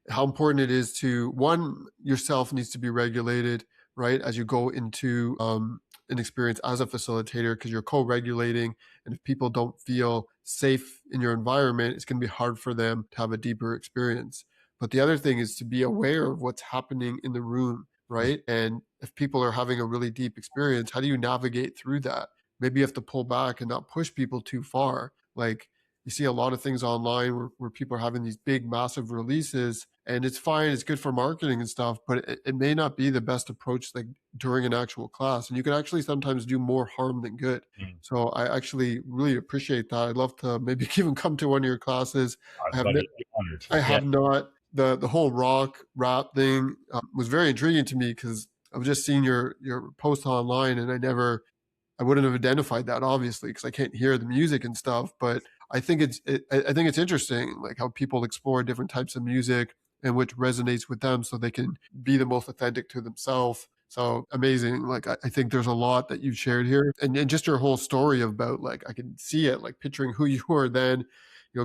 how important it is to one yourself needs to be regulated, right, as you go into an experience as a facilitator because you're co-regulating, and if people don't feel safe in your environment, it's going to be hard for them to have a deeper experience. But the other thing is to be aware of what's happening in the room, right? And if people are having a really deep experience, how do you navigate through that? Maybe you have to pull back and not push people too far. Like you see a lot of things online where people are having these big, massive releases, and it's fine, it's good for marketing and stuff, but it may not be the best approach like during an actual class. And you can actually sometimes do more harm than good. Mm. So I actually really appreciate that. I'd love to maybe even come to one of your classes. I have, Buddy, honored. I Yeah. have not. The whole rock rap thing was very intriguing to me because I was just seeing your post online, and I wouldn't have identified that obviously because I can't hear the music and stuff. But I think it's interesting like how people explore different types of music and which resonates with them so they can be the most authentic to themselves. So amazing. Like I think there's a lot that you've shared here, and just your whole story about like I can see it like picturing who you were then,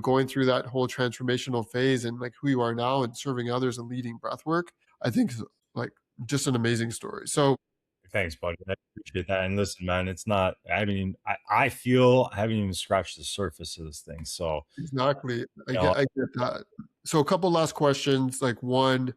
going through that whole transformational phase and like who you are now and serving others and leading breath work. I think is like just an amazing story. So Thanks, buddy. I appreciate that. And listen, man, it's not, I feel I haven't even scratched the surface of this thing. So, exactly. you know, I get that. So a couple last questions. Like one,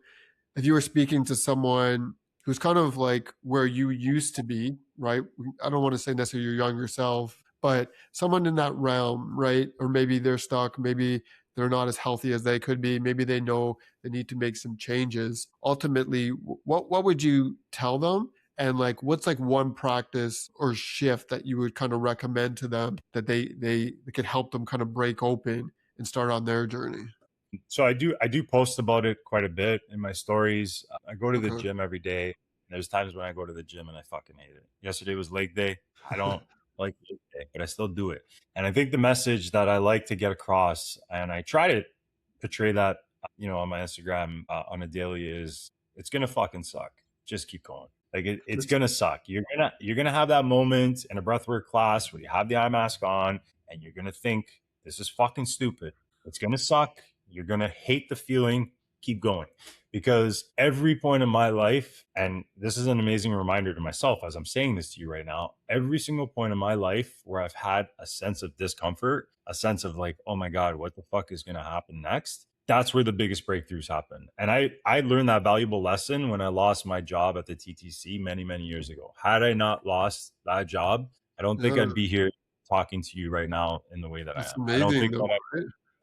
if you were speaking to someone who's kind of like where you used to be, right? I don't want to say necessarily your younger self, but someone in that realm, right? Or maybe they're stuck, maybe they're not as healthy as they could be. Maybe they know they need to make some changes. Ultimately, what would you tell them? And like, what's like one practice or shift that you would kind of recommend to them that they could help them kind of break open and start on their journey? So I do post about it quite a bit in my stories. I go to the Okay. gym every day. There's times when I go to the gym and I fucking hate it. Yesterday was leg day. I don't like leg day, but I still do it. And I think the message that I like to get across, and I try to portray that, on my Instagram on a daily, is it's gonna fucking suck. Just keep going. Like it's That's gonna suck. You're gonna have that moment in a breathwork class where you have the eye mask on and you're gonna think this is fucking stupid. It's gonna suck. You're going to hate the feeling. Keep going. Because every point in my life, and this is an amazing reminder to myself as I'm saying this to you right now, every single point in my life where I've had a sense of discomfort, a sense of like, oh my God, what the fuck is going to happen next? That's where the biggest breakthroughs happen. And I learned that valuable lesson when I lost my job at the TTC many, many years ago. Had I not lost that job, I don't think yeah, I'd be here talking to you right now in the way that I that's am. I don't amazing think though, that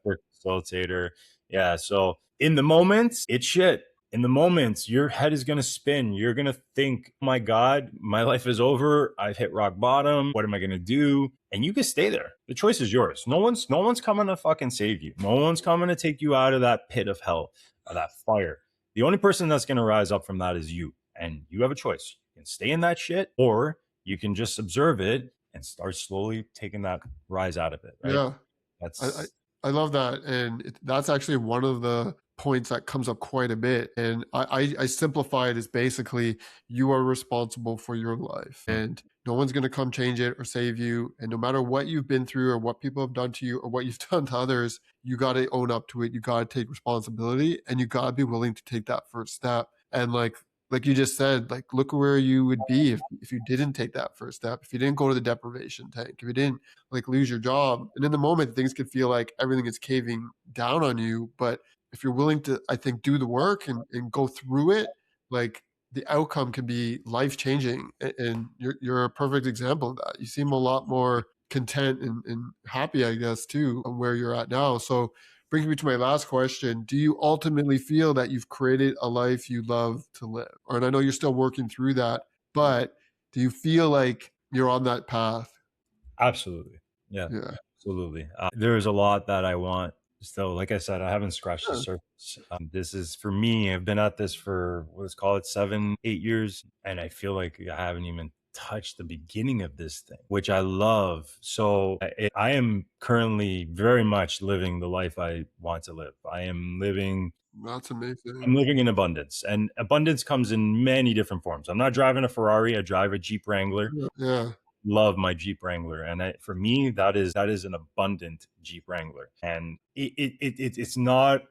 right? facilitator. Yeah. So in the moments, it's shit. In the moments, your head is going to spin. You're going to think, oh my God, my life is over. I've hit rock bottom. What am I going to do? And you can stay there. The choice is yours. No one's coming to fucking save you. No one's coming to take you out of that pit of hell, of that fire. The only person that's going to rise up from that is you. And you have a choice. You can stay in that shit, or you can just observe it and start slowly taking that rise out of it. Right. Yeah. I, I, That's I love that. And that's actually one of the points that comes up quite a bit. And I simplify it as basically you are responsible for your life and no one's going to come change it or save you. And no matter what you've been through or what people have done to you or what you've done to others, you got to own up to it. You got to take responsibility and you got to be willing to take that first step. And like you just said, like look where you would be if you didn't take that first step, if you didn't go to the deprivation tank, if you didn't like lose your job. And in the moment, things could feel like everything is caving down on you. But if you're willing to, I think, do the work and go through it, like the outcome can be life changing. And you're a perfect example of that. You seem a lot more content and happy, I guess, too, on where you're at now. So brings me to my last question. Do you ultimately feel that you've created a life you love to live? Or, and I know you're still working through that, but do you feel like you're on that path? absolutely. Yeah, Yeah. absolutely. There's a lot that I want still. Like I said, I haven't scratched the Yeah. surface. This is for me. I've been at this for let's call it 7, 8 years, and I feel like I haven't even touched the beginning of this thing, which I love. So I am currently very much living the life I want to live. That's amazing. I'm living in abundance, and abundance comes in many different forms. I'm not driving a Ferrari. I drive a Jeep Wrangler. Yeah. Yeah. Love my Jeep Wrangler, and for me, that is an abundant Jeep Wrangler, and it's not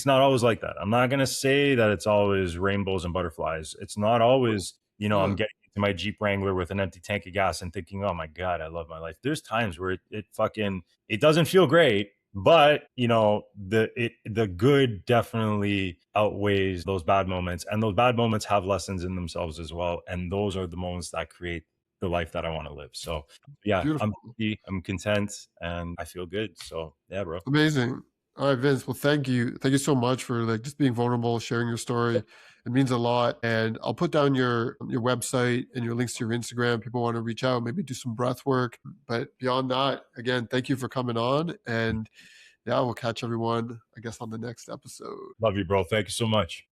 always like that. I'm not gonna say that it's always rainbows and butterflies. It's not always, I'm Yeah. getting into my Jeep Wrangler with an empty tank of gas and thinking, oh my God, I love my life. There's times where it doesn't feel great, but the good definitely outweighs those bad moments, and those bad moments have lessons in themselves as well, and those are the moments that create the life that I want to live. So yeah, I'm Beautiful. happy, I'm content, and I feel good. So yeah, bro. Amazing. All right, Vince. Well, thank you. Thank you so much for like just being vulnerable, sharing your story. It means a lot. And I'll put down your website and your links to your Instagram. People want to reach out, maybe do some breath work. But beyond that, again, thank you for coming on. And yeah, we'll catch everyone, I guess, on the next episode. Love you, bro. Thank you so much.